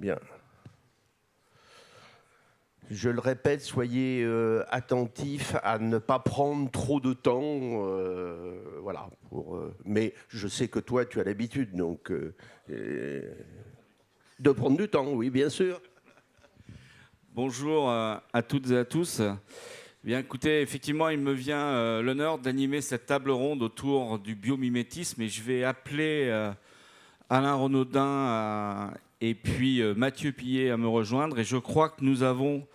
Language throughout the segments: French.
Bien. Je le répète, soyez attentifs à ne pas prendre trop de temps. Voilà. Mais je sais que toi, tu as l'habitude, donc de prendre du temps, oui, bien sûr. Bonjour à toutes et à tous. Bien, écoutez, effectivement, il me vient l'honneur d'animer cette table ronde autour du biomimétisme et je vais appeler Alain Renaudin et puis Mathieu Pillet à me rejoindre. Et je crois que nous avons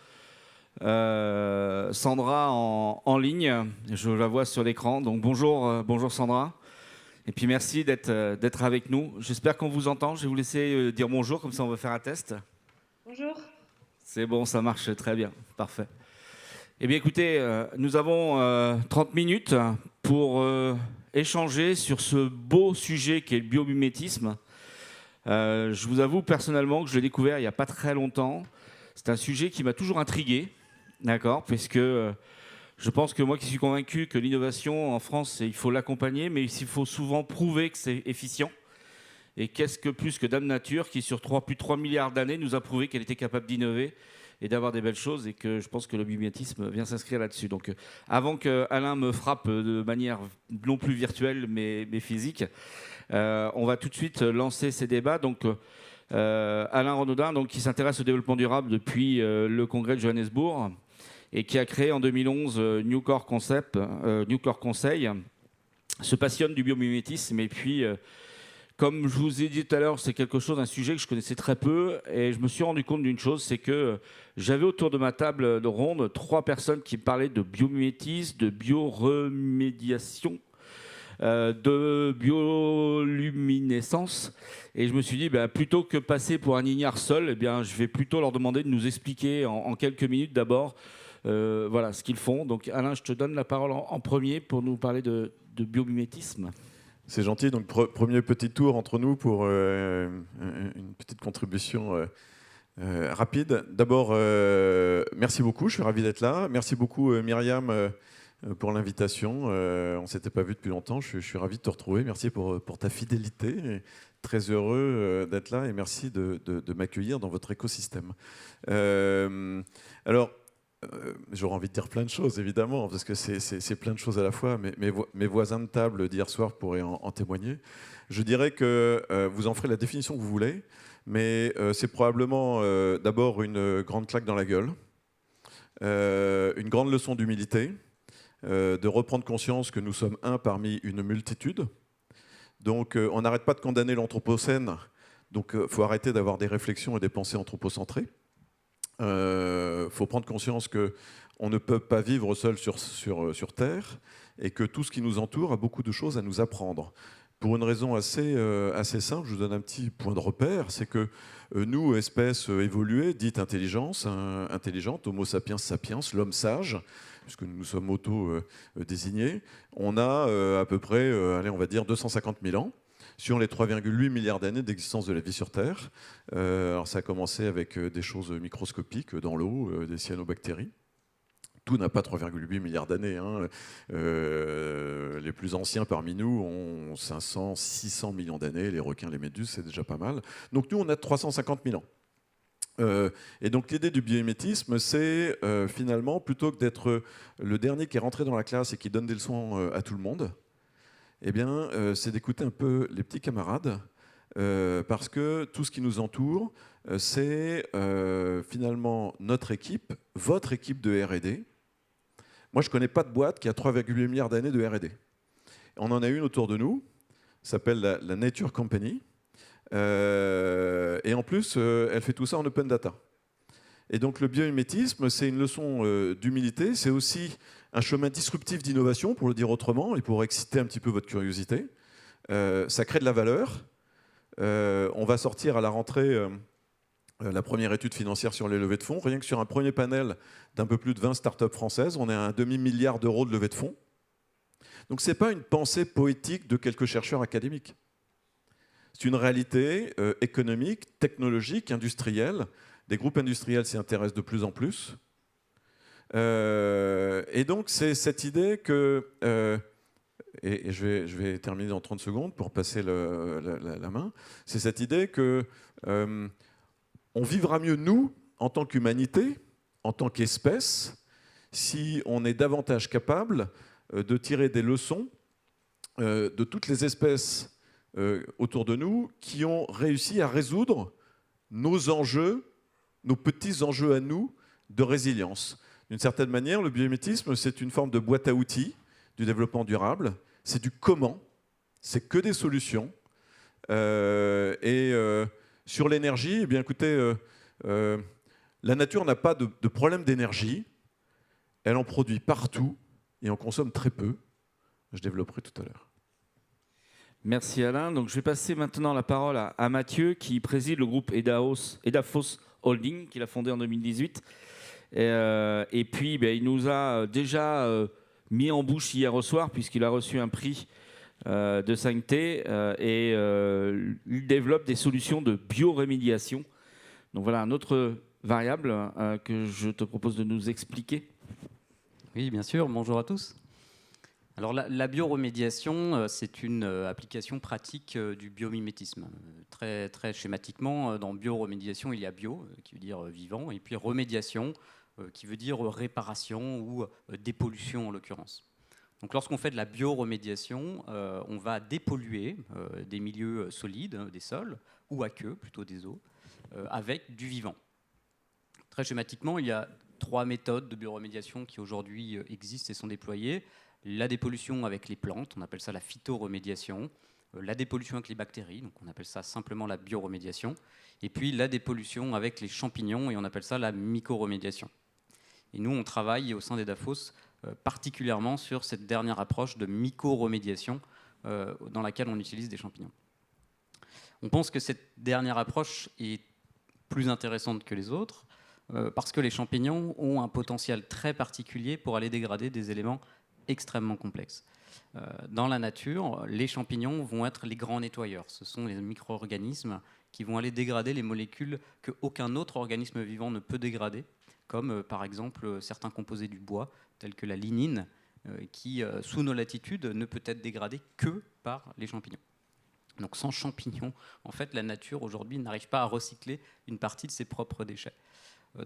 Sandra en ligne. Je la vois sur l'écran. Donc bonjour, bonjour Sandra. Et puis merci d'être avec nous. J'espère qu'on vous entend. Je vais vous laisser dire bonjour, comme ça on va faire un test. Bonjour. C'est bon, ça marche très bien. Parfait. Eh bien écoutez, nous avons 30 minutes pour échanger sur ce beau sujet qui est le biomimétisme. Je vous avoue personnellement que je l'ai découvert il n'y a pas très longtemps. C'est un sujet qui m'a toujours intrigué, d'accord, puisque je pense que moi qui suis convaincu que l'innovation en France, il faut l'accompagner, mais il faut souvent prouver que c'est efficient. Et qu'est-ce que plus que Dame Nature qui, sur plus de 3 milliards d'années, nous a prouvé qu'elle était capable d'innover et d'avoir des belles choses, et que je pense que le biomimétisme vient s'inscrire là-dessus. Donc avant que Alain me frappe de manière non plus virtuelle mais physique, on va tout de suite lancer ces débats. Donc Alain Renaudin, donc, qui s'intéresse au développement durable depuis le congrès de Johannesburg et qui a créé en 2011 New Core Conseil, se passionne du biomimétisme. Et puis comme je vous ai dit tout à l'heure, c'est un sujet que je connaissais très peu, et je me suis rendu compte d'une chose, c'est que j'avais autour de ma table de ronde 3 personnes qui me parlaient de biomimétisme, de bioremédiation, de bioluminescence, et je me suis dit, plutôt que passer pour un ignare seul, je vais plutôt leur demander de nous expliquer en quelques minutes d'abord voilà, ce qu'ils font. Donc Alain, je te donne la parole en premier pour nous parler de biomimétisme. C'est gentil. Donc, premier petit tour entre nous pour une petite contribution rapide. D'abord, merci beaucoup. Je suis ravi d'être là. Merci beaucoup, Myriam, pour l'invitation. On ne s'était pas vu depuis longtemps. Je suis ravi de te retrouver. Merci pour ta fidélité. Très heureux d'être là et merci de m'accueillir dans votre écosystème. Alors, j'aurais envie de dire plein de choses, évidemment, parce que c'est plein de choses à la fois. Mes voisins de table d'hier soir pourraient en témoigner. Je dirais que vous en ferez la définition que vous voulez, mais c'est probablement d'abord une grande claque dans la gueule, une grande leçon d'humilité, de reprendre conscience que nous sommes un parmi une multitude. Donc on n'arrête pas de condamner l'anthropocène, donc il faut arrêter d'avoir des réflexions et des pensées anthropocentrées. Faut prendre conscience qu'on ne peut pas vivre seul sur Terre et que tout ce qui nous entoure a beaucoup de choses à nous apprendre. Pour une raison assez simple, je vous donne un petit point de repère, c'est que nous, espèces évoluées, dites intelligentes, Homo sapiens sapiens, l'homme sage, puisque nous nous sommes auto-désignés, on a à peu près, allez, on va dire 250 000 ans. Sur les 3,8 milliards d'années d'existence de la vie sur Terre. Alors ça a commencé avec des choses microscopiques dans l'eau, des cyanobactéries. Tout n'a pas 3,8 milliards d'années. Hein. Les plus anciens parmi nous ont 500, 600 millions d'années. Les requins, les méduses, c'est déjà pas mal. Donc nous, on a 350 000 ans. Et donc l'idée du biomimétisme, c'est finalement, plutôt que d'être le dernier qui est rentré dans la classe et qui donne des leçons à tout le monde, eh bien, c'est d'écouter un peu les petits camarades, parce que tout ce qui nous entoure, c'est finalement notre équipe, votre équipe de R&D. Moi, je ne connais pas de boîte qui a 3,8 milliards d'années de R&D. On en a une autour de nous, s'appelle la Nature Company, et en plus, elle fait tout ça en open data. Et donc le biomimétisme, c'est une leçon d'humilité, c'est aussi un chemin disruptif d'innovation, pour le dire autrement, et pour exciter un petit peu votre curiosité. Ça crée de la valeur. On va sortir à la rentrée la première étude financière sur les levées de fonds. Rien que sur un premier panel d'un peu plus de 20 startups françaises, on est à un demi-milliard d'euros de levée de fonds. Donc ce n'est pas une pensée poétique de quelques chercheurs académiques. C'est une réalité économique, technologique, industrielle. Des groupes industriels s'y intéressent de plus en plus. Et donc, c'est cette idée que... et je vais terminer dans 30 secondes pour passer la main. C'est cette idée que On vivra mieux, nous, en tant qu'humanité, en tant qu'espèce, si on est davantage capable de tirer des leçons de toutes les espèces autour de nous qui ont réussi à résoudre nos enjeux, nos petits enjeux à nous de résilience. D'une certaine manière, le biomimétisme, c'est une forme de boîte à outils du développement durable. C'est du comment, c'est que des solutions. Sur l'énergie, eh bien, écoutez, la nature n'a pas de problème d'énergie. Elle en produit partout et en consomme très peu. Je développerai tout à l'heure. Merci Alain. Donc, je vais passer maintenant la parole à Mathieu, qui préside le groupe Edafos Holding, qu'il a fondé en 2018. Et puis, il nous a déjà mis en bouche hier au soir, puisqu'il a reçu un prix de 5T, et il développe des solutions de biorémédiation. Donc voilà un autre variable que je te propose de nous expliquer. Oui, bien sûr. Bonjour à tous. Alors la bioremédiation, c'est une application pratique du biomimétisme. Très, très schématiquement, dans bioremédiation, il y a bio, qui veut dire vivant, et puis remédiation, qui veut dire réparation ou dépollution en l'occurrence. Donc lorsqu'on fait de la bioremédiation, on va dépolluer des milieux solides, des sols, ou aqueux, plutôt des eaux, avec du vivant. Très schématiquement, il y a 3 méthodes de bioremédiation qui aujourd'hui existent et sont déployées. La dépollution avec les plantes, on appelle ça la phytoremédiation. La dépollution avec les bactéries, donc on appelle ça simplement la bioremédiation. Et puis la dépollution avec les champignons, et on appelle ça la mycoremédiation. Et nous, on travaille au sein d'Edafos particulièrement sur cette dernière approche de mycoremédiation dans laquelle on utilise des champignons. On pense que cette dernière approche est plus intéressante que les autres parce que les champignons ont un potentiel très particulier pour aller dégrader des éléments extrêmement complexes. Dans la nature, les champignons vont être les grands nettoyeurs. Ce sont les micro-organismes qui vont aller dégrader les molécules qu'aucun autre organisme vivant ne peut dégrader, comme par exemple certains composés du bois, tels que la lignine, qui, sous nos latitudes, ne peut être dégradée que par les champignons. Donc sans champignons, en fait, la nature aujourd'hui n'arrive pas à recycler une partie de ses propres déchets.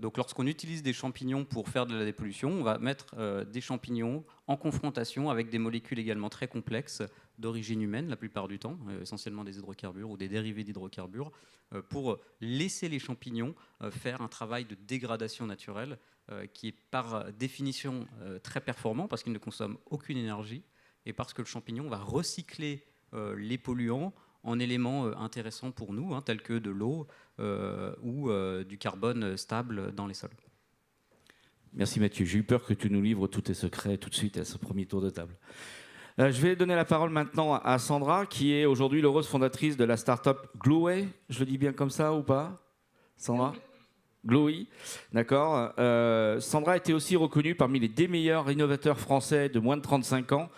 Donc lorsqu'on utilise des champignons pour faire de la dépollution, on va mettre des champignons en confrontation avec des molécules également très complexes d'origine humaine la plupart du temps, essentiellement des hydrocarbures ou des dérivés d'hydrocarbures, pour laisser les champignons faire un travail de dégradation naturelle qui est par définition très performant parce qu'il ne consomme aucune énergie et parce que le champignon va recycler les polluants en éléments intéressants pour nous, tels que de l'eau ou du carbone stable dans les sols. Merci Mathieu. J'ai eu peur que tu nous livres tous tes secrets tout de suite à ce premier tour de table. Je vais donner la parole maintenant à Sandra, qui est aujourd'hui l'heureuse fondatrice de la start-up Gloway. Je le dis bien comme ça ou pas, Sandra ? Glowy, d'accord. Sandra a été aussi reconnue parmi les 10 meilleurs innovateurs français de moins de 35 ans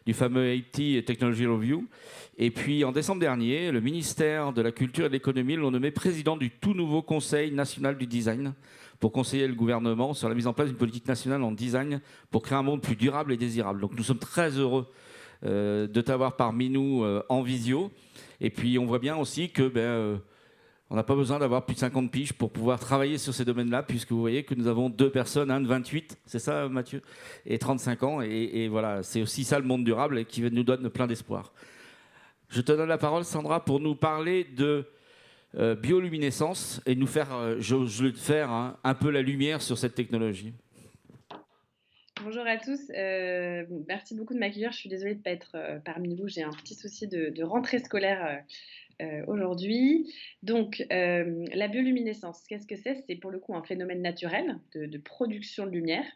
du fameux IT Technology Review. Et puis en décembre dernier, le ministère de la Culture et de l'Économie l'ont nommé président du tout nouveau Conseil national du design pour conseiller le gouvernement sur la mise en place d'une politique nationale en design pour créer un monde plus durable et désirable. Donc nous sommes très heureux de t'avoir parmi nous en visio. Et puis on voit bien aussi que on n'a pas besoin d'avoir plus de 50 piges pour pouvoir travailler sur ces domaines-là, puisque vous voyez que nous avons 2 personnes, un de 28, c'est ça Mathieu, et 35 ans. Et voilà, c'est aussi ça le monde durable et qui nous donne plein d'espoir. Je te donne la parole, Sandra, pour nous parler de bioluminescence et nous faire, j'ose le faire, un peu la lumière sur cette technologie. Bonjour à tous, merci beaucoup de m'accueillir. Je suis désolée de ne pas être parmi vous, j'ai un petit souci de rentrée scolaire aujourd'hui. Donc, la bioluminescence, qu'est-ce que c'est? C'est pour le coup un phénomène naturel de production de lumière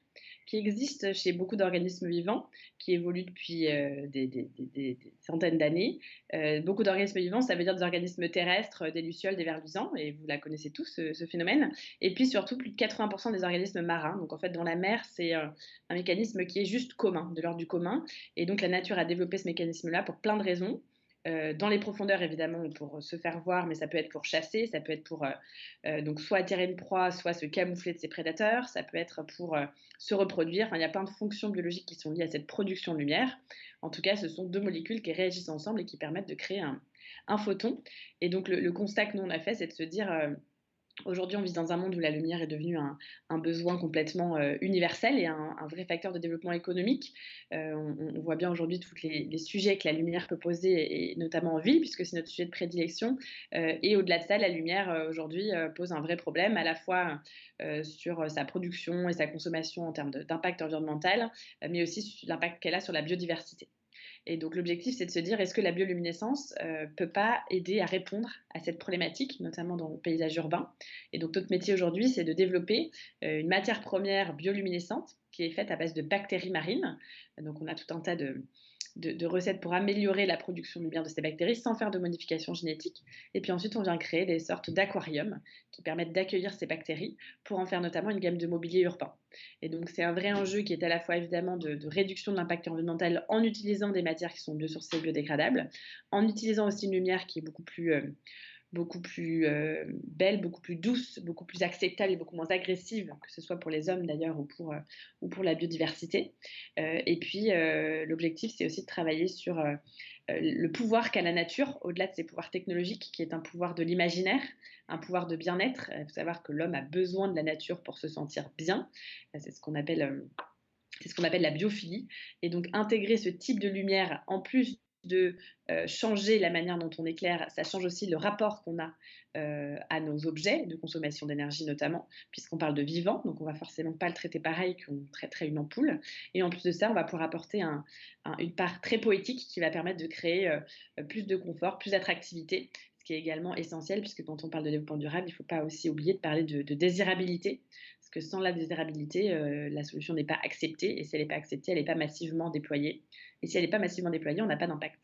qui existe chez beaucoup d'organismes vivants, qui évoluent depuis des centaines d'années. Beaucoup d'organismes vivants, ça veut dire des organismes terrestres, des lucioles, des vers luisants, et vous la connaissez tous, ce phénomène. Et puis surtout, plus de 80% des organismes marins. Donc en fait, dans la mer, c'est un mécanisme qui est juste commun, de l'ordre du commun. Et donc la nature a développé ce mécanisme-là pour plein de raisons. Dans les profondeurs, évidemment, pour se faire voir, mais ça peut être pour chasser, ça peut être pour donc soit attirer une proie, soit se camoufler de ses prédateurs, ça peut être pour se reproduire. Enfin, il y a plein de fonctions biologiques qui sont liées à cette production de lumière. En tout cas, ce sont 2 molécules qui réagissent ensemble et qui permettent de créer un photon. Et donc, le constat que nous, on a fait, c'est de se dire... Aujourd'hui, on vit dans un monde où la lumière est devenue un besoin complètement universel et un vrai facteur de développement économique. On voit bien aujourd'hui tous les sujets que la lumière peut poser, et notamment en ville, puisque c'est notre sujet de prédilection. Et au-delà de ça, la lumière aujourd'hui pose un vrai problème, à la fois sur sa production et sa consommation en termes d'impact environnemental, mais aussi sur l'impact qu'elle a sur la biodiversité. Et donc l'objectif, c'est de se dire, est-ce que la bioluminescence peut pas aider à répondre à cette problématique, notamment dans le paysage urbain. Et donc notre métier aujourd'hui, c'est de développer une matière première bioluminescente qui est faite à base de bactéries marines. Donc on a tout un tas de recettes pour améliorer la production de lumière de ces bactéries sans faire de modification génétique. Et puis ensuite, on vient créer des sortes d'aquariums qui permettent d'accueillir ces bactéries pour en faire notamment une gamme de mobilier urbain. Et donc, c'est un vrai enjeu qui est à la fois évidemment de réduction de l'impact environnemental en utilisant des matières qui sont biosourcées et biodégradables, en utilisant aussi une lumière qui est beaucoup plus belle, beaucoup plus douce, beaucoup plus acceptable et beaucoup moins agressive, que ce soit pour les hommes d'ailleurs ou pour la biodiversité. Et puis l'objectif, c'est aussi de travailler sur le pouvoir qu'a la nature, au-delà de ses pouvoirs technologiques, qui est un pouvoir de l'imaginaire, un pouvoir de bien-être. Il faut savoir que l'homme a besoin de la nature pour se sentir bien. C'est ce qu'on appelle... C'est ce qu'on appelle la biophilie. Et donc, intégrer ce type de lumière, en plus de changer la manière dont on éclaire, ça change aussi le rapport qu'on a à nos objets de consommation d'énergie notamment, puisqu'on parle de vivant, donc on va forcément pas le traiter pareil qu'on traiterait une ampoule. Et en plus de ça, on va pouvoir apporter une part très poétique qui va permettre de créer plus de confort, plus d'attractivité, ce qui est également essentiel, puisque quand on parle de développement durable, il ne faut pas aussi oublier de parler de désirabilité, parce que sans la désirabilité, la solution n'est pas acceptée, et si elle n'est pas acceptée, elle n'est pas massivement déployée. Et si elle n'est pas massivement déployée, on n'a pas d'impact.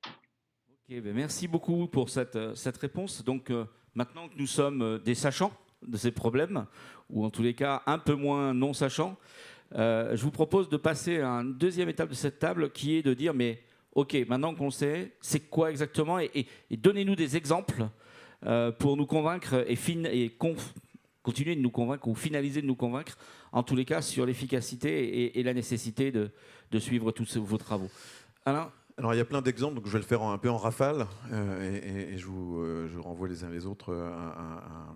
Ok, ben merci beaucoup pour cette réponse. Donc maintenant que nous sommes des sachants de ces problèmes, ou en tous les cas un peu moins non sachants, je vous propose de passer à une deuxième étape de cette table qui est de dire, mais ok, maintenant qu'on le sait, c'est quoi exactement, et donnez-nous des exemples pour nous convaincre continuer de nous convaincre ou finaliser de nous convaincre, en tous les cas, sur l'efficacité et la nécessité de suivre tous vos travaux. Alain ? Alors, il y a plein d'exemples, donc je vais le faire un peu en rafale, et je renvoie les uns les autres.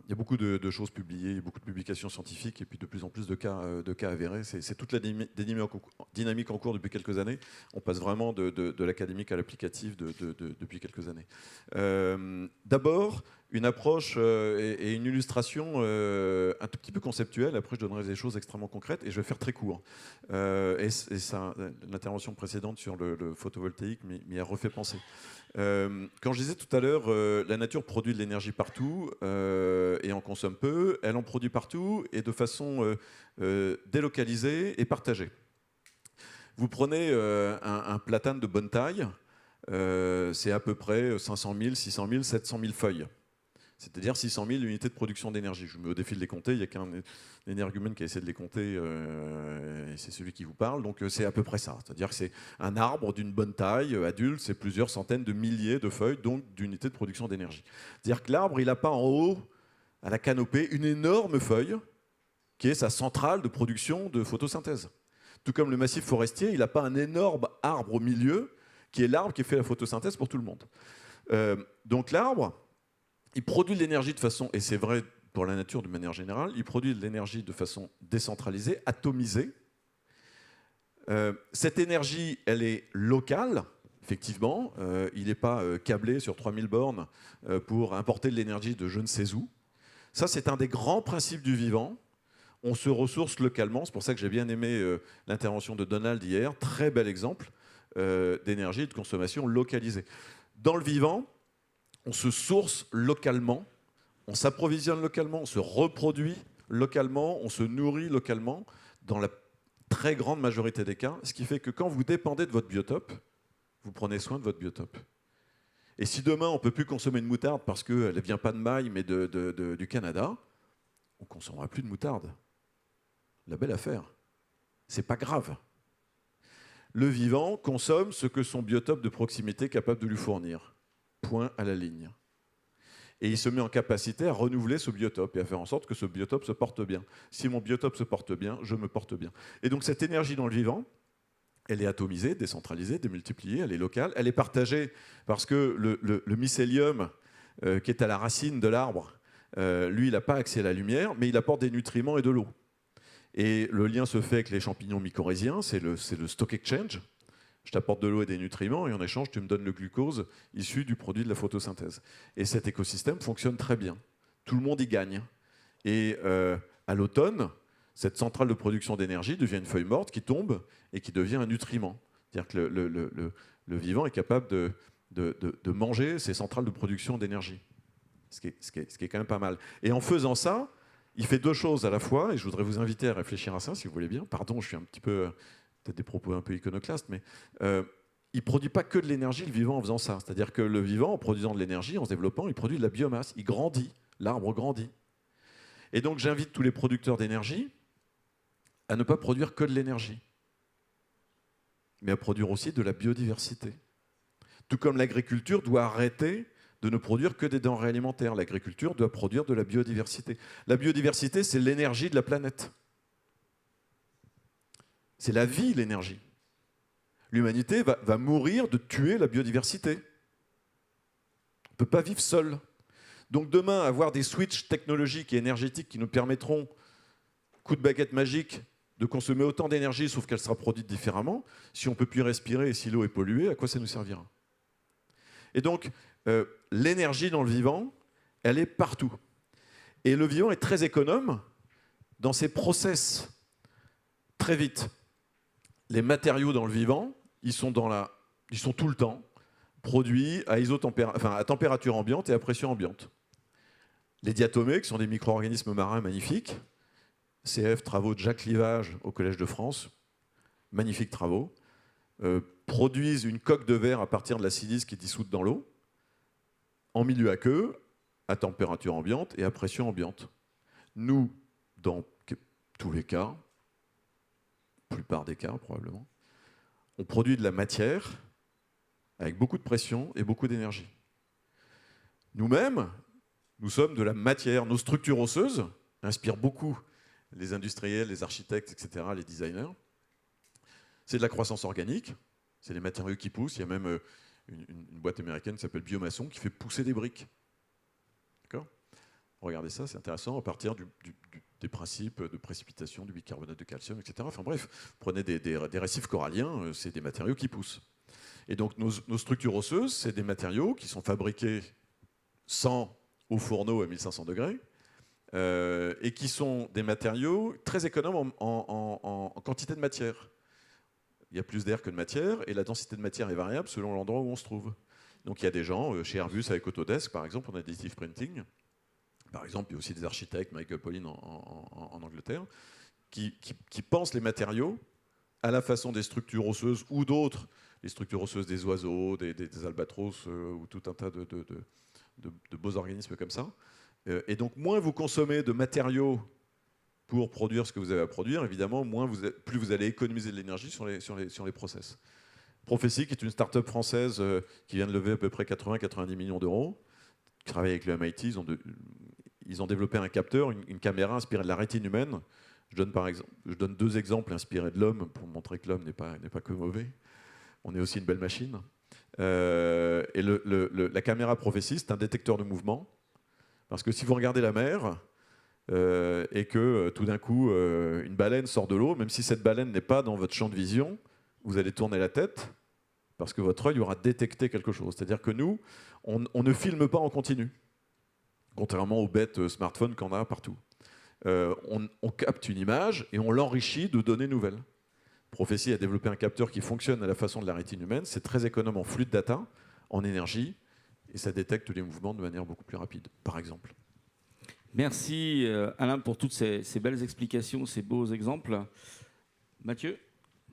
Il y a beaucoup de choses publiées, beaucoup de publications scientifiques, et puis de plus en plus de cas avérés. C'est toute la dynamique en cours depuis quelques années. On passe vraiment de l'académique à l'applicatif depuis quelques années. D'abord, une approche et une illustration un tout petit peu conceptuelle. Après, je donnerai des choses extrêmement concrètes, et je vais faire très court. L'intervention précédente sur le photovoltaïque m'y a refait penser. Quand je disais tout à l'heure, la nature produit de l'énergie partout et en consomme peu. Elle en produit partout et de façon délocalisée et partagée. Vous prenez un platane de bonne taille, c'est à peu près 500 000, 600 000, 700 000 feuilles. C'est-à-dire 600 000 unités de production d'énergie. Je me mets au défi de les compter. Il n'y a qu'un énergumène qui a essayé de les compter, et c'est celui qui vous parle. Donc c'est à peu près ça. C'est-à-dire que c'est un arbre d'une bonne taille, adulte, c'est plusieurs centaines de milliers de feuilles, donc d'unités de production d'énergie. C'est-à-dire que l'arbre, il n'a pas en haut, à la canopée, une énorme feuille qui est sa centrale de production de photosynthèse. Tout comme le massif forestier, il n'a pas un énorme arbre au milieu, qui est l'arbre qui fait la photosynthèse pour tout le monde. Donc l'arbre, il produit de l'énergie de façon, et c'est vrai pour la nature de manière générale, il produit de l'énergie de façon décentralisée, atomisée. Cette énergie, elle est locale, effectivement. Il n'est pas câblé sur 3000 bornes pour importer de l'énergie de je ne sais où. Ça, c'est un des grands principes du vivant. On se ressource localement. C'est pour ça que j'ai bien aimé l'intervention de Donald hier. Très bel exemple d'énergie et de consommation localisée. Dans le vivant, on se source localement, on s'approvisionne localement, on se reproduit localement, on se nourrit localement, dans la très grande majorité des cas, ce qui fait que quand vous dépendez de votre biotope, vous prenez soin de votre biotope. Et si demain on ne peut plus consommer de moutarde parce qu'elle ne vient pas de Maille mais du Canada, on ne consommera plus de moutarde. La belle affaire. C'est pas grave. Le vivant consomme ce que son biotope de proximité est capable de lui fournir. Point à la ligne. Et il se met en capacité à renouveler ce biotope et à faire en sorte que ce biotope se porte bien. Si mon biotope se porte bien, je me porte bien. Et donc cette énergie dans le vivant, elle est atomisée, décentralisée, démultipliée, elle est locale, elle est partagée parce que le mycélium qui est à la racine de l'arbre Lui, il n'a pas accès à la lumière, mais il apporte des nutriments et de l'eau. Et le lien se fait avec les champignons mycorhiziens, c'est le stock exchange. Je t'apporte de l'eau et des nutriments, et en échange, tu me donnes le glucose issu du produit de la photosynthèse. Et cet écosystème fonctionne très bien. Tout le monde y gagne. Et à l'automne, cette centrale de production d'énergie devient une feuille morte qui tombe et qui devient un nutriment. C'est-à-dire que le vivant est capable de manger ces centrales de production d'énergie. Ce qui est quand même pas mal. Et en faisant ça, il fait deux choses à la fois, et je voudrais vous inviter à réfléchir à ça, si vous voulez bien. Pardon, je suis un petit peu... peut-être des propos un peu iconoclastes, mais il ne produit pas que de l'énergie, le vivant, en faisant ça. C'est-à-dire que le vivant, en produisant de l'énergie, en se développant, il produit de la biomasse. Il grandit. L'arbre grandit. Et donc, j'invite tous les producteurs d'énergie à ne pas produire que de l'énergie, mais à produire aussi de la biodiversité. Tout comme l'agriculture doit arrêter de ne produire que des denrées alimentaires. L'agriculture doit produire de la biodiversité. La biodiversité, c'est l'énergie de la planète. C'est la vie, l'énergie. L'humanité va mourir de tuer la biodiversité. On ne peut pas vivre seul. Donc demain, avoir des switches technologiques et énergétiques qui nous permettront, coup de baguette magique, de consommer autant d'énergie, sauf qu'elle sera produite différemment, si on ne peut plus respirer et si l'eau est polluée, à quoi ça nous servira? Et donc, l'énergie dans le vivant, elle est partout. Et le vivant est très économe dans ses process. Très vite. Les matériaux dans le vivant, ils sont tout le temps produits à température ambiante et à pression ambiante. Les diatomées, qui sont des micro-organismes marins magnifiques, CF, travaux de Jacques Livage au Collège de France, magnifiques travaux, produisent une coque de verre à partir de la silice qui est dissoute dans l'eau, en milieu aqueux, à température ambiante et à pression ambiante. Nous, dans tous les cas, la plupart des cas probablement, on produit de la matière avec beaucoup de pression et beaucoup d'énergie. Nous-mêmes, nous sommes de la matière. Nos structures osseuses inspirent beaucoup les industriels, les architectes, etc., les designers. C'est de la croissance organique, c'est des matériaux qui poussent. Il y a même une boîte américaine qui s'appelle Biomaçon qui fait pousser des briques. D'accord ? Regardez ça, c'est intéressant, à partir des principes de précipitation du bicarbonate de calcium, etc. Enfin bref, vous prenez des récifs coralliens, c'est des matériaux qui poussent. Et donc nos structures osseuses, c'est des matériaux qui sont fabriqués sans au fourneau à 1500 degrés, et qui sont des matériaux très économes en quantité de matière. Il y a plus d'air que de matière, et la densité de matière est variable selon l'endroit où on se trouve. Donc il y a des gens, chez Airbus avec Autodesk par exemple, en additive printing, par exemple, il y a aussi des architectes, Michael Pollan en Angleterre, qui pensent les matériaux à la façon des structures osseuses ou d'autres, les structures osseuses des oiseaux, des albatros, ou tout un tas de beaux organismes comme ça. Et donc, moins vous consommez de matériaux pour produire ce que vous avez à produire, évidemment, plus vous allez économiser de l'énergie sur les process. Prophecy, qui est une start-up française qui vient de lever à peu près 80-90 millions d'euros, qui travaille avec le MIT, ils ont développé un capteur, une caméra inspirée de la rétine humaine. Je donne deux exemples inspirés de l'homme pour montrer que l'homme n'est pas que mauvais. On est aussi une belle machine. Et la caméra Prophecy, c'est un détecteur de mouvement. Parce que si vous regardez la mer et que tout d'un coup une baleine sort de l'eau, même si cette baleine n'est pas dans votre champ de vision, vous allez tourner la tête parce que votre œil aura détecté quelque chose. C'est-à-dire que nous, on ne filme pas en continu, contrairement aux bêtes smartphones qu'on a partout. On capte une image et on l'enrichit de données nouvelles. Prophecy a développé un capteur qui fonctionne à la façon de la rétine humaine. C'est très économe en flux de data, en énergie, et ça détecte les mouvements de manière beaucoup plus rapide, par exemple. Merci Alain pour toutes ces belles explications, ces beaux exemples. Mathieu,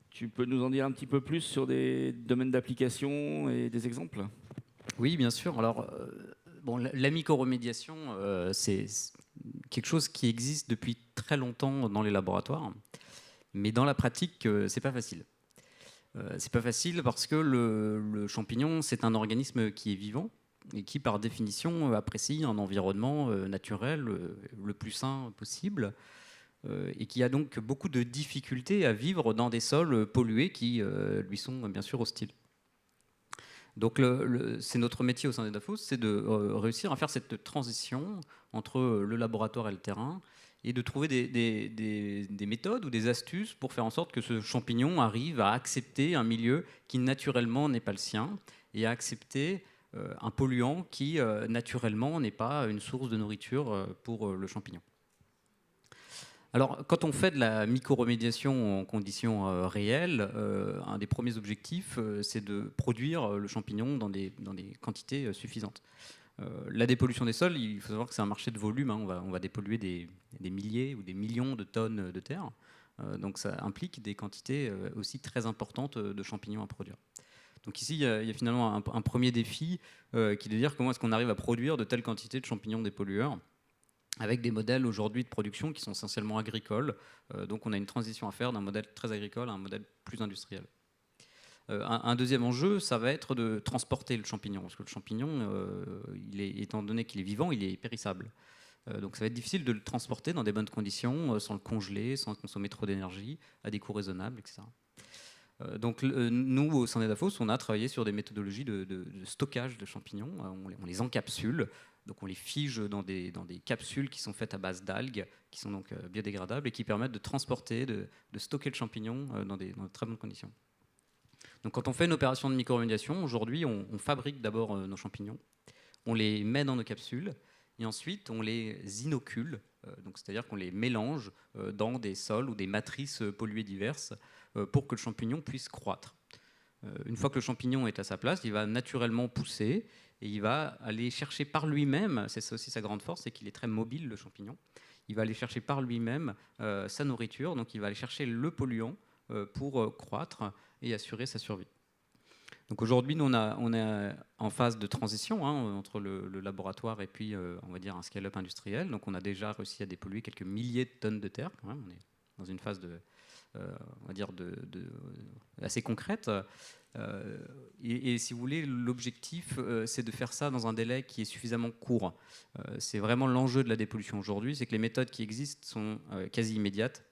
tu peux nous en dire un petit peu plus sur des domaines d'application et des exemples ? Oui, bien sûr. Alors, la mycoremédiation, c'est quelque chose qui existe depuis très longtemps dans les laboratoires, mais dans la pratique, c'est pas facile. C'est pas facile parce que le champignon, c'est un organisme qui est vivant et qui, par définition, apprécie un environnement naturel le plus sain possible, et qui a donc beaucoup de difficultés à vivre dans des sols pollués qui lui sont bien sûr hostiles. Donc c'est notre métier au sein d'Edafos, c'est de réussir à faire cette transition entre le laboratoire et le terrain et de trouver des méthodes ou des astuces pour faire en sorte que ce champignon arrive à accepter un milieu qui naturellement n'est pas le sien et à accepter un polluant qui naturellement n'est pas une source de nourriture pour le champignon. Alors, quand on fait de la mycoremédiation en conditions réelles, un des premiers objectifs, c'est de produire le champignon dans des quantités suffisantes. La dépollution des sols, il faut savoir que c'est un marché de volume. Hein. On va dépolluer des milliers ou des millions de tonnes de terre. Donc, ça implique des quantités aussi très importantes de champignons à produire. Donc ici, il y a finalement un premier défi qui est de dire comment est-ce qu'on arrive à produire de telles quantités de champignons dépollueurs avec des modèles aujourd'hui de production qui sont essentiellement agricoles. Donc on a une transition à faire d'un modèle très agricole à un modèle plus industriel. Un deuxième enjeu, ça va être de transporter le champignon, parce que le champignon, étant donné qu'il est vivant, il est périssable. Donc ça va être difficile de le transporter dans des bonnes conditions, sans le congeler, sans consommer trop d'énergie, à des coûts raisonnables, etc. Donc nous, au sein d'Edafos, on a travaillé sur des méthodologies de stockage de champignons. On les encapsule, donc on les fige dans des capsules qui sont faites à base d'algues, qui sont donc biodégradables et qui permettent de transporter, de stocker le champignon dans de très bonnes conditions. Donc quand on fait une opération de mycoremédiation, aujourd'hui, on fabrique d'abord nos champignons, on les met dans nos capsules et ensuite on les inocule, c'est-à-dire qu'on les mélange dans des sols ou des matrices polluées diverses pour que le champignon puisse croître. Une fois que le champignon est à sa place, il va naturellement pousser et il va aller chercher par lui-même, c'est aussi sa grande force, c'est qu'il est très mobile, le champignon. Il va aller chercher par lui-même sa nourriture, donc il va aller chercher le polluant pour croître et assurer sa survie. Donc aujourd'hui, nous, on est en phase de transition entre le laboratoire et puis, on va dire, un scale-up industriel. Donc on a déjà réussi à dépolluer quelques milliers de tonnes de terre. Quand même. On est dans une phase on va dire assez concrète. Et si vous voulez, l'objectif, c'est de faire ça dans un délai qui est suffisamment court. C'est vraiment l'enjeu de la dépollution aujourd'hui, c'est que les méthodes qui existent sont quasi immédiates.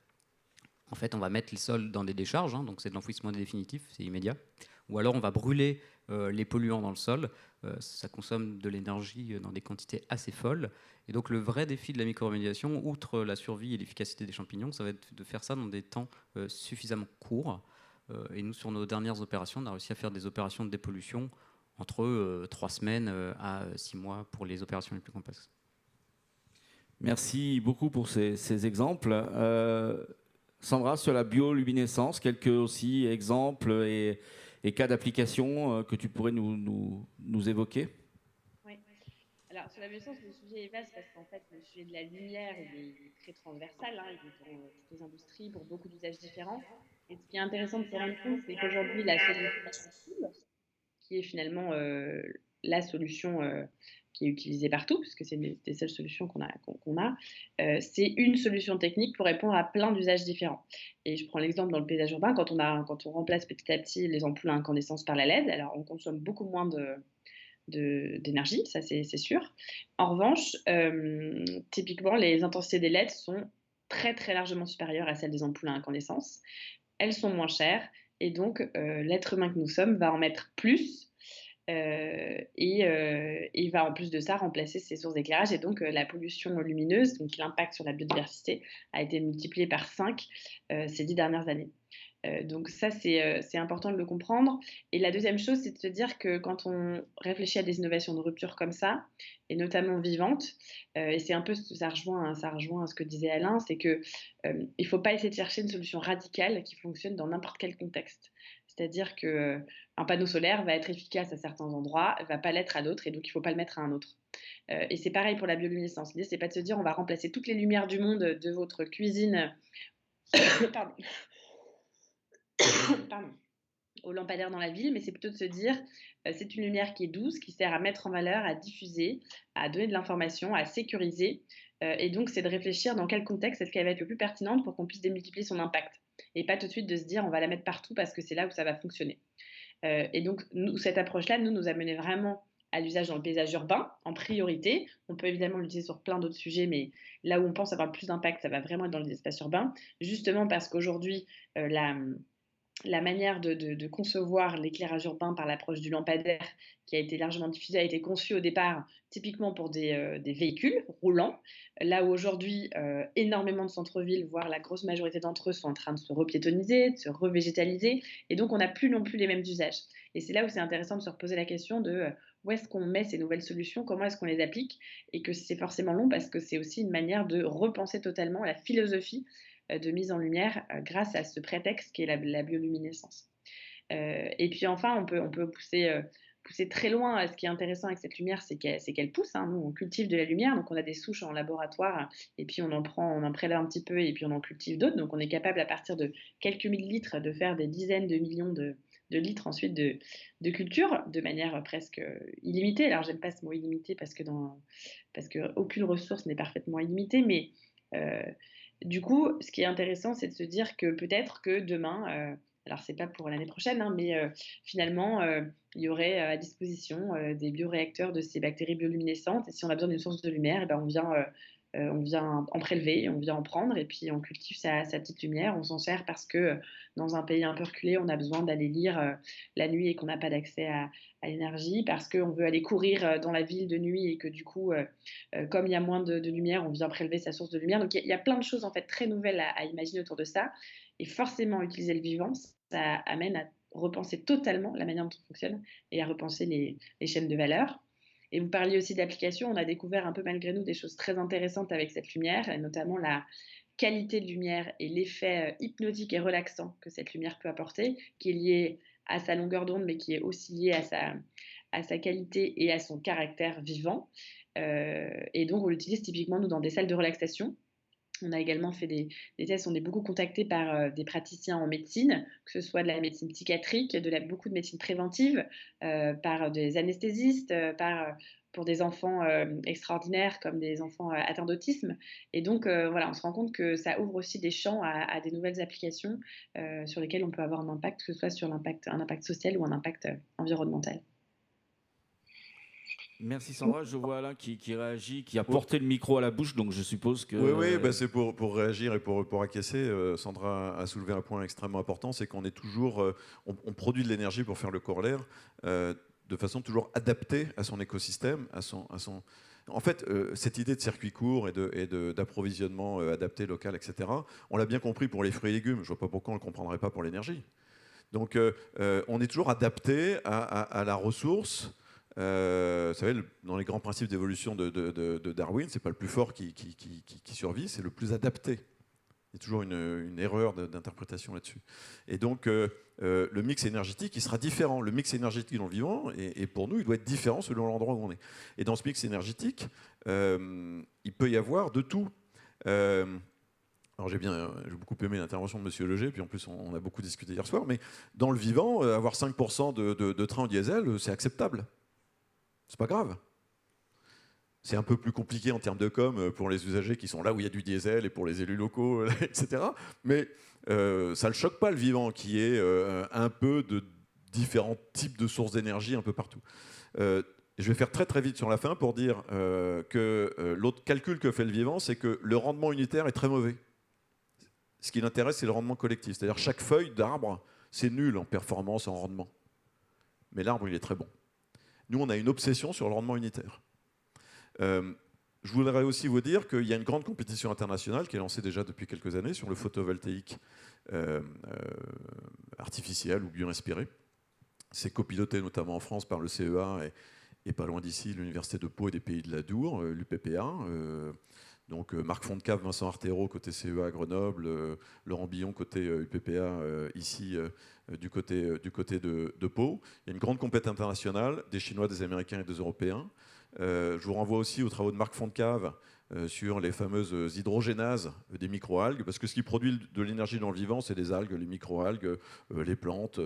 En fait, on va mettre les sols dans des décharges, donc c'est de l'enfouissement définitif, c'est immédiat. Ou alors on va brûler les polluants dans le sol. Ça consomme de l'énergie dans des quantités assez folles. Et donc le vrai défi de la mycoremédiation, outre la survie et l'efficacité des champignons, ça va être de faire ça dans des temps suffisamment courts. Et nous, sur nos dernières opérations, on a réussi à faire des opérations de dépollution entre 3 semaines à 6 mois pour les opérations les plus complexes. Merci beaucoup pour ces exemples. Sandra, sur la bioluminescence, quelques aussi exemples et cas d'application que tu pourrais nous évoquer? Oui. Alors, sur la bioluminescence, le sujet est vaste parce qu'en fait, le sujet de la lumière, il est très transversal. Il est dans toutes les industries pour beaucoup d'usages différents. Et ce qui est intéressant de se rendre compte, c'est qu'aujourd'hui, la solution qui est finalement la solution qui est utilisée partout, puisque c'est une des seules solutions qu'on a, c'est une solution technique pour répondre à plein d'usages différents. Et je prends l'exemple dans le paysage urbain, quand on remplace petit à petit les ampoules à incandescence par la LED, alors on consomme beaucoup moins d'énergie, ça c'est sûr. En revanche, typiquement, les intensités des LED sont très très largement supérieures à celles des ampoules à incandescence. Elles sont moins chères et donc l'être humain que nous sommes va en mettre plus et va en plus de ça remplacer ses sources d'éclairage et donc la pollution lumineuse, donc l'impact sur la biodiversité a été multiplié par 5 ces 10 dernières années. Donc ça, c'est important de le comprendre. Et la deuxième chose, c'est de se dire que quand on réfléchit à des innovations de rupture comme ça, et notamment vivantes, et c'est un peu, ça rejoint ce que disait Alain, c'est qu'il ne faut pas essayer de chercher une solution radicale qui fonctionne dans n'importe quel contexte. C'est-à-dire qu'un panneau solaire va être efficace à certains endroits, ne va pas l'être à d'autres, et donc il ne faut pas le mettre à un autre. Et c'est pareil pour la bioluminescence. L'idée, ce n'est pas de se dire on va remplacer toutes les lumières du monde de votre cuisine pardon, au lampadaire dans la ville, mais c'est plutôt de se dire c'est une lumière qui est douce, qui sert à mettre en valeur, à diffuser, à donner de l'information, à sécuriser. Et donc, c'est de réfléchir dans quel contexte est-ce qu'elle va être le plus pertinente pour qu'on puisse démultiplier son impact. Et pas tout de suite de se dire on va la mettre partout parce que c'est là où ça va fonctionner. Et donc, cette approche-là, nous a mené vraiment à l'usage dans le paysage urbain, en priorité. On peut évidemment l'utiliser sur plein d'autres sujets, mais là où on pense avoir le plus d'impact, ça va vraiment être dans les espaces urbains, justement parce qu'aujourd'hui, la manière de concevoir l'éclairage urbain par l'approche du lampadaire, qui a été largement diffusée, a été conçue au départ typiquement pour des véhicules roulants. Là où aujourd'hui, énormément de centres-villes, voire la grosse majorité d'entre eux, sont en train de se repiétoniser, de se revégétaliser. Et donc, on n'a plus non plus les mêmes usages. Et c'est là où c'est intéressant de se reposer la question de où est-ce qu'on met ces nouvelles solutions, comment est-ce qu'on les applique, et que c'est forcément long parce que c'est aussi une manière de repenser totalement la philosophie de mise en lumière grâce à ce prétexte qui est la bioluminescence. Et puis enfin, on peut pousser très loin. Ce qui est intéressant avec cette lumière, c'est qu'elle pousse. Hein. Nous, on cultive de la lumière, donc on a des souches en laboratoire, et puis on en prélève un petit peu, et puis on en cultive d'autres. Donc on est capable, à partir de quelques millilitres, de faire des dizaines de millions de litres ensuite de culture, de manière presque illimitée. Alors j'aime pas ce mot illimité parce que aucune ressource n'est parfaitement illimitée, mais du coup, ce qui est intéressant, c'est de se dire que peut-être que demain, alors c'est pas pour l'année prochaine, hein, mais finalement, il y aurait à disposition des bioréacteurs de ces bactéries bioluminescentes. Et si on a besoin d'une source de lumière, eh ben on vient en prélever, on vient en prendre, et puis on cultive sa petite lumière. On s'en sert parce que dans un pays un peu reculé, on a besoin d'aller lire la nuit et qu'on n'a pas d'accès à l'énergie, parce qu'on veut aller courir dans la ville de nuit et que du coup, comme il y a moins de lumière, on vient prélever sa source de lumière. Donc il y a plein de choses en fait très nouvelles à imaginer autour de ça. Et forcément, utiliser le vivant, ça amène à repenser totalement la manière dont on fonctionne et à repenser les chaînes de valeur. Et vous parliez aussi d'applications. On a découvert un peu malgré nous des choses très intéressantes avec cette lumière, et notamment la qualité de lumière et l'effet hypnotique et relaxant que cette lumière peut apporter, qui est lié à sa longueur d'onde, mais qui est aussi lié à sa qualité et à son caractère vivant. Et donc, on l'utilise typiquement, nous, dans des salles de relaxation. On a également fait des tests, on est beaucoup contacté par des praticiens en médecine, que ce soit de la médecine psychiatrique, beaucoup de médecine préventive, par des anesthésistes, pour des enfants extraordinaires comme des enfants atteints d'autisme. Et donc, voilà, on se rend compte que ça ouvre aussi des champs à des nouvelles applications sur lesquelles on peut avoir un impact, que ce soit sur un impact social ou un impact environnemental. Merci Sandra, je vois Alain qui réagit, qui a porté le micro à la bouche, donc je suppose que... Oui, bah c'est pour réagir et pour acquiescer. Sandra a soulevé un point extrêmement important, c'est qu'on est toujours... on produit de l'énergie pour faire le corollaire de façon toujours adaptée à son écosystème, à son... En fait, cette idée de circuit court et d'approvisionnement adapté, local, etc., on l'a bien compris pour les fruits et légumes. Je ne vois pas pourquoi on ne le comprendrait pas pour l'énergie. Donc, on est toujours adapté à la ressource. Vous savez, dans les grands principes d'évolution de Darwin, c'est pas le plus fort qui survit, c'est le plus adapté. Il y a toujours une erreur d'interprétation là-dessus. Et donc, le mix énergétique, il sera différent. Le mix énergétique dans le vivant, et pour nous, il doit être différent selon l'endroit où on est. Et dans ce mix énergétique, il peut y avoir de tout. Alors j'ai beaucoup aimé l'intervention de M. Leger, puis en plus on a beaucoup discuté hier soir, mais dans le vivant, avoir 5% de trains au diesel, c'est acceptable. C'est pas grave. C'est un peu plus compliqué en termes de com pour les usagers qui sont là où il y a du diesel et pour les élus locaux, etc. Mais ça ne le choque pas le vivant qui est un peu de différents types de sources d'énergie un peu partout. Je vais faire très très vite sur la fin pour dire que l'autre calcul que fait le vivant, c'est que le rendement unitaire est très mauvais. Ce qui l'intéresse, c'est le rendement collectif. C'est-à-dire chaque feuille d'arbre, c'est nul en performance, en rendement. Mais l'arbre, il est très bon. Nous, on a une obsession sur le rendement unitaire. Je voudrais aussi vous dire qu'il y a une grande compétition internationale qui est lancée déjà depuis quelques années sur le photovoltaïque artificiel ou bioinspiré. C'est copiloté notamment en France par le CEA et pas loin d'ici, l'Université de Pau et des Pays de l'Adour, l'UPPA. Donc Marc Fontcave, Vincent Artero côté CEA à Grenoble, Laurent Billon côté UPPA ici du côté de Pau. Il y a une grande compétition internationale des Chinois, des Américains et des Européens. Je vous renvoie aussi aux travaux de Marc Fontcave sur les fameuses hydrogénases des microalgues, parce que ce qui produit de l'énergie dans le vivant, c'est des algues, les microalgues, les plantes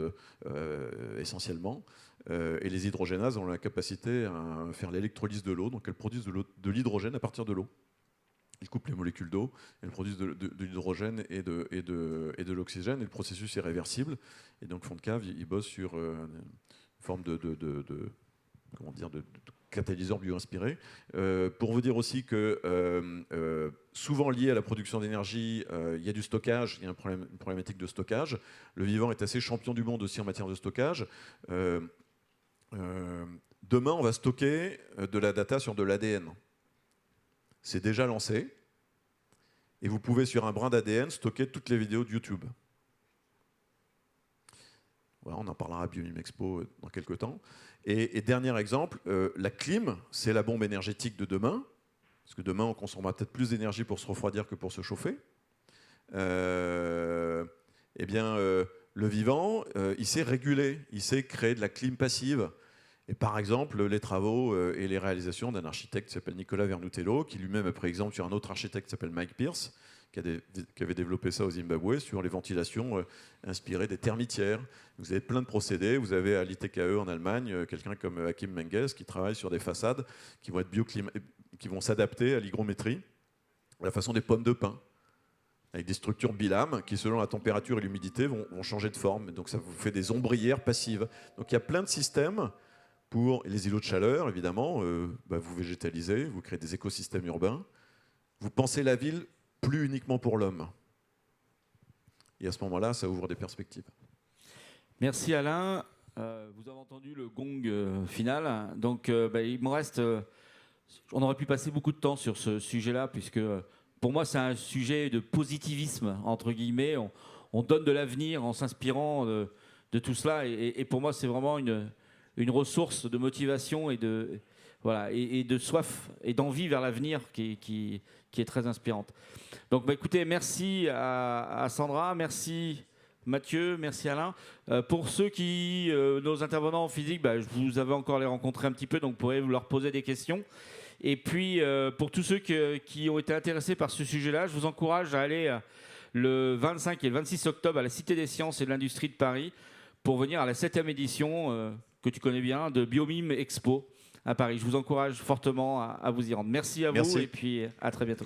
essentiellement. Et les hydrogénases ont la capacité à faire l'électrolyse de l'eau, donc elles produisent de l'hydrogène à partir de l'eau. Ils coupent les molécules d'eau, elles produisent de l'hydrogène et de l'oxygène, et le processus est réversible. Et donc Fontcave, il bosse sur une forme de catalyseurs bio-inspirés. Pour vous dire aussi que souvent lié à la production d'énergie, il y a du stockage, il y a une problématique de stockage. Le vivant est assez champion du monde aussi en matière de stockage. Demain, on va stocker de la data sur de l'ADN. C'est déjà lancé. Et vous pouvez, sur un brin d'ADN, stocker toutes les vidéos de YouTube. Voilà, on en parlera à Biomime Expo dans quelques temps. Et dernier exemple, la clim, c'est la bombe énergétique de demain. Parce que demain, on consommera peut-être plus d'énergie pour se refroidir que pour se chauffer. Le vivant, il sait réguler, il sait créer de la clim passive. Et par exemple, les travaux et les réalisations d'un architecte qui s'appelle Nicolas Vernutello, qui lui-même a pris exemple sur un autre architecte qui s'appelle Mike Pierce, qui avait développé ça au Zimbabwe sur les ventilations inspirées des termitières. Vous avez plein de procédés. Vous avez à l'ITKE en Allemagne quelqu'un comme Hakim Menges qui travaille sur des façades qui vont être qui vont s'adapter à l'hygrométrie, à la façon des pommes de pin, avec des structures bilames qui, selon la température et l'humidité, vont changer de forme. Donc ça vous fait des ombrières passives. Donc il y a plein de systèmes pour les îlots de chaleur, évidemment. Vous végétalisez, vous créez des écosystèmes urbains. Vous pensez la ville plus uniquement pour l'homme. Et à ce moment-là, ça ouvre des perspectives. Merci Alain. Vous avez entendu le gong final. Donc il me reste... on aurait pu passer beaucoup de temps sur ce sujet-là, puisque pour moi, c'est un sujet de positivisme, entre guillemets. On donne de l'avenir en s'inspirant de tout cela. Et pour moi, c'est vraiment une ressource de motivation et de soif et d'envie vers l'avenir qui est très inspirante. Donc écoutez, merci à Sandra, merci Mathieu, merci Alain. Pour ceux nos intervenants en physique, vous avez encore les rencontrer un petit peu, donc vous pourrez leur poser des questions. Et puis pour tous ceux qui ont été intéressés par ce sujet-là, je vous encourage à aller le 25 et le 26 octobre à la Cité des Sciences et de l'Industrie de Paris pour venir à la 7e édition que tu connais bien, de Biomime Expo à Paris. Je vous encourage fortement à vous y rendre. Merci à vous et puis à très bientôt.